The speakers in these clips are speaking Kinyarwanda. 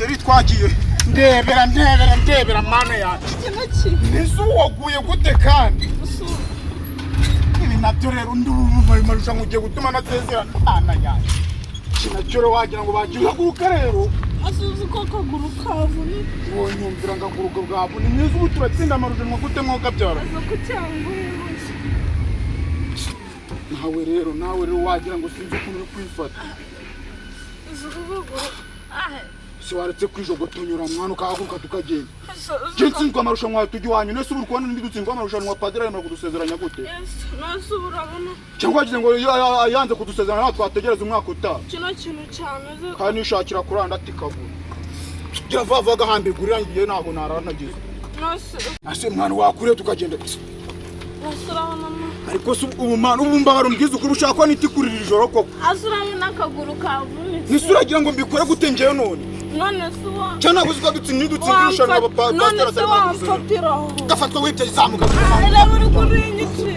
Sheri twagiye ndebera mana yacu nizo waguye gute kandi ibi nabyo rero ndubumva marusha ngugiye gutuma natezera ana yacu kinacyo wagira ngo bagiye haguruka rero asuze ko kaguru kavuni wonyumvira ngaguruka bwabo ni mwiza ubu turatsinda amarushanwa gute mwoga byara azo kucyanguye nawe rero wagira ngo sinzi ukuntu uri kwifata si waretse kwijogotonyora mwana ukahaguruka tukagenda jinsinzwe amarushanwa tujya iwanyu nese ubu kubona ntidutsindwa amarushanwa padiri arimo kudusezeranya gute cyangwa wagize ngo yanze kudusezeranya natwe twategereza umwaka utaha kino kintu cyameze kandi nishakira kuranda atikagura gira vava gahambirwa ngiye ntago naranagize ase mwana wakure tukagenda ariko ubu mwana ubu mbabara umbwiza ukuri ushaka ko nitikurira ijoro koko azuranye n'akaguru kavunitse nisuragira ngo mbikore gute ngewe none suwa cyana guzi ko dutsindisha n'abapapa none se wamfatira gafatwa wibye izamuka ara buri kurinyitse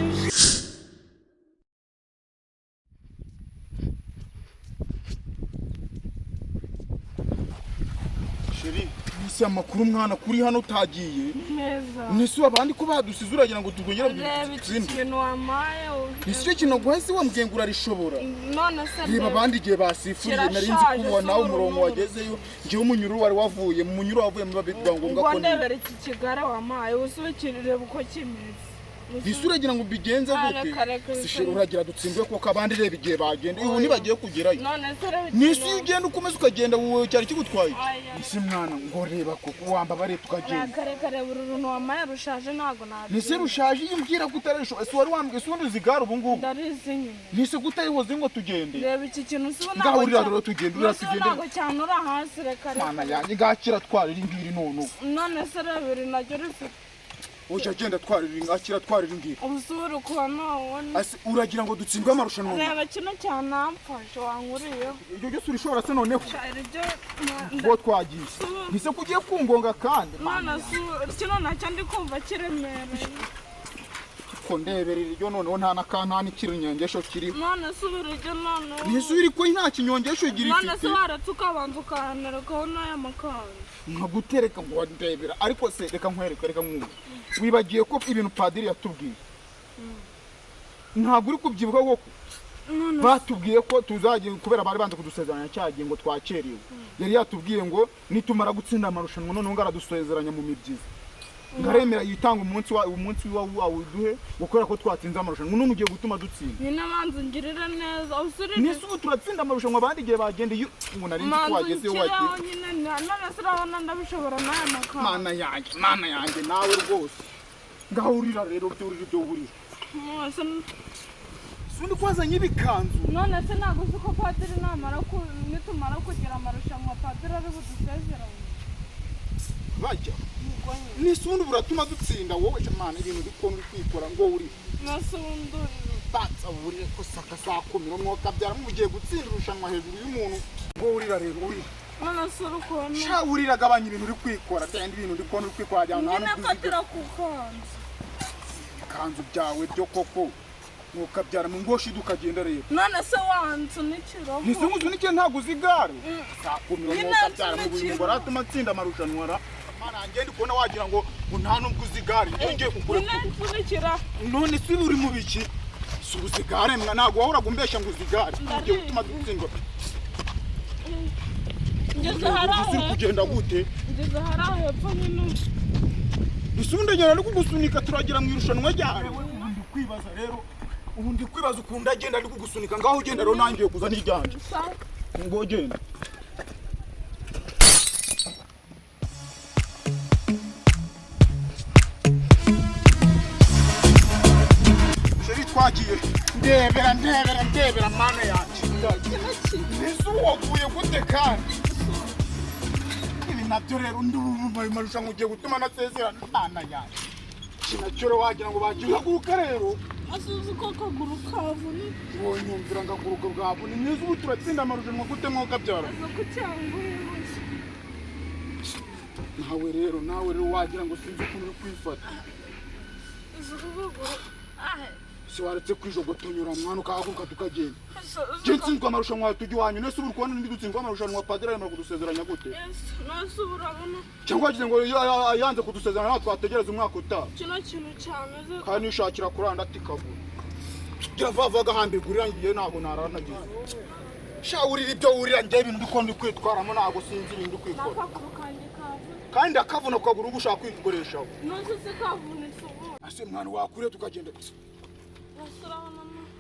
Sheri nisi amakuru mwana kuri hano utagiye neza nisi abandi ko badusize uragira ngo tugongera ikintu wamaye nisi kintu gwese wamgengura rishobora none se niba abandi giye basifuriye narinzi kubona umurongo wagezeyo ngiye umunyuru wari wavuye mu munyuru wavuye mu babigwa ngombwa ko ndebera iki kigara wamaye usubikirire uko kimeze Isuragira ngo bigenze gute sishira uragira dutsindwe ko kabandi reba igihe bagenda ubu nibagiye kugerayo nisi ugenda ukomeza ukagenda wowe cyari kigutwaye isi mwana ngo reba ko wamba bare tukagenda kare buruntu wamaye rushaje nago nabi nisi rushaje yimbwira kutaresho ese wari wambwe sundi zigara ubu ngubu ndarizinye nisi gutayihoze ngo tugende reba iki kintu subona ngahurira rero tugenda urasugende nago cyane ura hasi reka mana yanjye ngakira twarira ingiri none se rebiri najyo rifite Oja genda twarira ingiri ubusuru kuba none ase uragira ngo dutsindwe amarushanwa reba kino cyane amfashe wankuriye ibyo byose urishobora se noneho ngo twagiye nise kugiye kungonga kandi mana kino nacyo ndi kumva kiremereye ko ndeberera iryo noneho nta nakantani kirinyengesho kiri none subira iryo none nisubiri ko nta kinyongesho gira ifite none se waratukabanza ukahanerekaho n'aya makanzu nkagutereka ngo ndebera ariko se reka nkwereka mwumva wibagiye ko ibintu padiri yatubwiye ntabwo uri kubyibuka koko batubwiye ko tuzagiye kubera bari banze kudusezeranya cyagiye ngo twakerewe yari yatubwiye ngo nitumara gutsinda amarushanwa none ngaradusezeranya mu mibyizi ngaremera yitanga umunsi wawe duhe gukora ko twatsinze amarushanwa none ugiye gutuma dutsinda ni nabanze ngirira neza usuri nisi ubu turatsinda amarushanwa abandi gihe bagende umuntu ari nzi ko wagezeyo wagiye none sirabona ndabishobora n'aya makamba mana yanjye nawe rwose ngahurira rero byurira ibyo uhurira sundi kwazanye ibikanzu none se ntabwo uzi ko padiri nitumara kugira amarushanwa padiri ari budusezeranye bajya nisundi buratuma dutsinda wowe mana ibintu bikomeye kwikora ngo uri nasundi batsa uri ko saka sakomero mwoka byara mugiye gutsinda urushanwa hejuru y'umuntu ngo urira rero uri none suru ko sha urira gabanya ibintu uri kwikora kandi ibintu uri kwikora ajya nta n'ukuzigira ku kanzu byawe byo koko mwoka byara mu ngoshi dukagenda rero none se wanzu nikiro nisunguzu nikire ntago uzigare sakomero mwoka byara mu bintu ngo ratuma tsinda amarushanwa ra nanjye ndi kubona wagira ngo nta nubwo uzigare ngiye kugura none si uri mu biki si uzigare mwa ntago wahoraga umbeshya ngo uzigare ugiye gutuma dutsindwa ngeze haraho kugenda gute ngeze haraho hepfo nyine isundagera no kugusunika turagira mu irushanwa ryawe ubundi kwibaza rero ubundi kwibaza ukunda agenda ari kugusunika ngaho ugenda rero nangiye kuza nijyanje ngo genda twagiye ndebera mana yacu nizo waguye gute kandi ibi nabyo rero ndubumva marushanwa ugiye gutuma natezerana mana yacu kinacyo wagira ngo bagiye haguruka rero asuze ko kaguru kavunitse wonyumvira ngaguruka bwabo ni mwiza ubu turatsinda amarushanwa gute mwoka byara nawe rero wagira ngo sinzi ukuntu uri kwifata si waretse kwijogotunyura mwana ukahaguruka tukagenda nsinzwe amarushanwa tujya iwanyu nese ubu kubona ndi dutsindwa amarushanwa padiri arimo kudusezeranya gute nose urabona cyangwa wagize ngo yanze kudusezeranya natwe twategereza umwaka utaha kino kintu cyameze kandi nishakira kuranda atikagura gira vavaga hambere gurangiye ntabwo naranagize shawurira ibyo wurira njye ibintu ndiko ndi kwitwaramo ntabwo sinzi ibintu kwikora kandi akavuna kugura ubu ushaka kwikoresha nose se kavunitse ubu ase mwana wakure tukagenda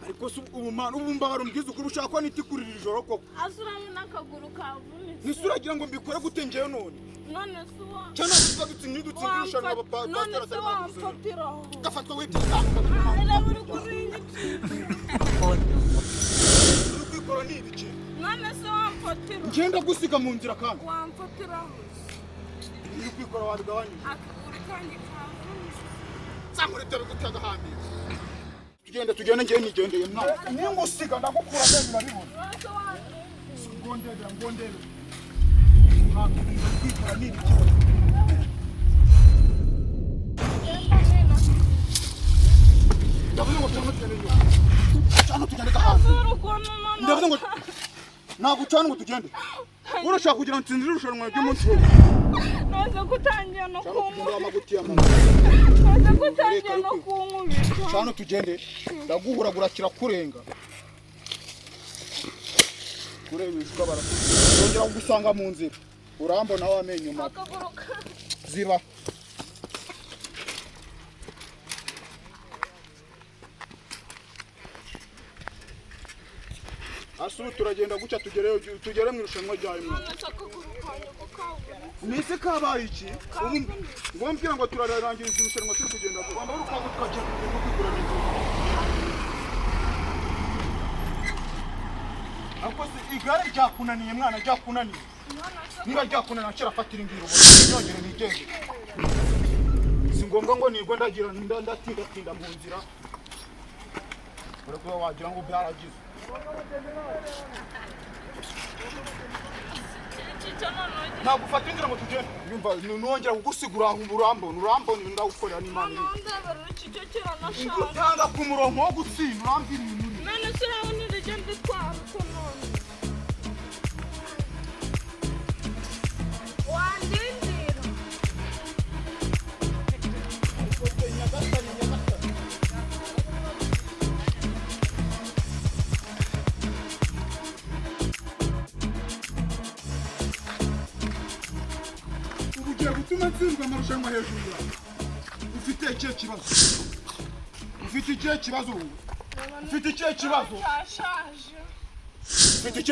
ariko ubu mwana ubu mbabara umbwiza ukuri ushaka ko nitikurira ijoro koko asurabona akaguru kavunitse nisuragira ngo mbikore gute ngewe none se wa cyane dutsinda irushanwa abapasiteri atari wamufatira gafatwa witeza uri kuringa kwikora ni ibiki none se wamfatira ngenda gusiga mu nzira kandi wamfatiraho uri kwikora wabigabanyije akaguru kanjye kavunitse samurete bigutega hambere tugende ngewe nigendeye mwana niyo ngusiga ndagukura bene urabibona ngondere kwikora ni ibiki ndavuze ngo cyane tugende hanze ndavuze ngo nagucana ngo tugende urashaka kugira nsinzire irushanwa ry'umunsi wo naza gutangira no kunywa amagutiya naza gutangira no kunywa cyane tugende ndaguhuragura kirakurenga kurebishwa barakongera kugusanga mu nzira urambona wamenye ma ziba Asu turagenda guca tugere mu irushanwa ryawe mwana nise kabaye iki ngo mbwira ngo turarangiriza irushanwa turi kugenda wamba urukango tukagenda kwigura n'inzu ako se igare ryakunaniye mwana ryakunaniye niba ryakunaniye cyera fatira ingiro nyongere nigende si ngombwa ngo nigwe ndagira ndatinda mu nzira ureko wagira ngo byaragize nagufata inzira ngo tugende nyumva nongera kugusigura urambona ndagukorera n'Imana tanga ku murongo wo gutsinda urambira ibintu none se urabona urugendo twara uko none wandindira gutuma ntsindwa amarushanwa hejuru yawe ufite ikihe kibazo ufite ikihe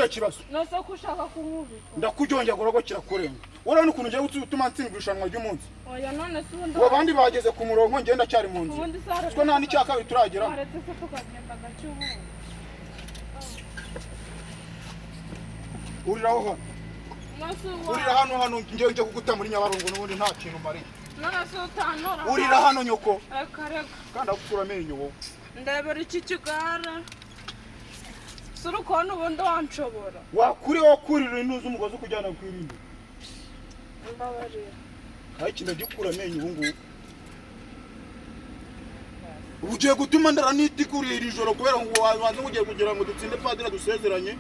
kibazo nose ko ushaka kunkubita ndakujyongera ngo kirakurenga urabona ukuntu ngiye gutuma ntsindwa irushanwa ry'umunsi oya none se ubundi abandi bageze ku murongo ngenda cyari mu nzira siko nta n'icyaka bituragira aretse se tukagenda gace ubu uriraho urira hano ngiye kuguta muri Nyabarongo n'ubundi nta kintu mariye none se utanora urira hano nyoko reka kandi akukura amenyo wowe ndebera iki kigara suru kubona ubundi wanshobora wakurira intuzi umugozi kujyana kwirinde mbabarira aho ikintu gikura amenyo ubu ngubu ugiye gutuma ndara nitikuriye iri joro kubera ngo wabanze ugiye kugira ngo dutsinde padiri dusezeranye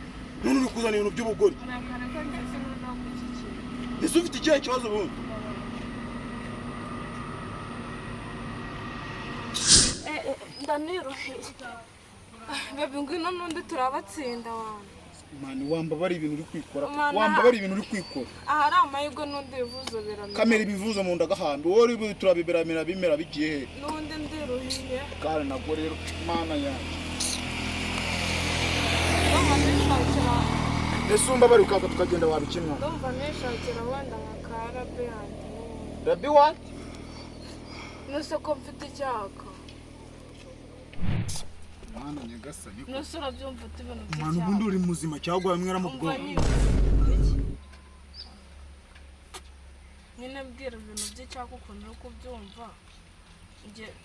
none uri kuzana ibintu by'ubugori ese ufite ikihe kibazo ubundi ndaniruhiye bebe ngwino n'undi turabatsinda wanyu mani wambabara ibintu uri kwikora wambabara ibintu uri kwikora ahari amahirwe n'undi bivuzo biramera kamera ibivuzo mu nda gahambi wowe uri turabiberamira bimera bigiye he n'undi ndiruhiye kare nabwo rero mana yanjye ese umbabara ukaza tukagenda wabikinwa ndumva nishakira wenda nka rabi yanjye rabi what nuse ko mfite icyaka mana nyagasani nuse urabyumva ute ibintu by'icyaka mwana ubundi uri muzima cyagwa mwera mu bwoko nyine mbwira ibintu by'icyaka ukuntu uri kubyumva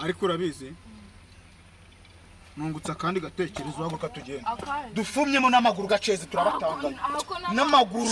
ariko urabizi nungutse kandi gatekerezo wako katugenda dufumyemo n'amaguru gaceze turabatanganya n'amaguru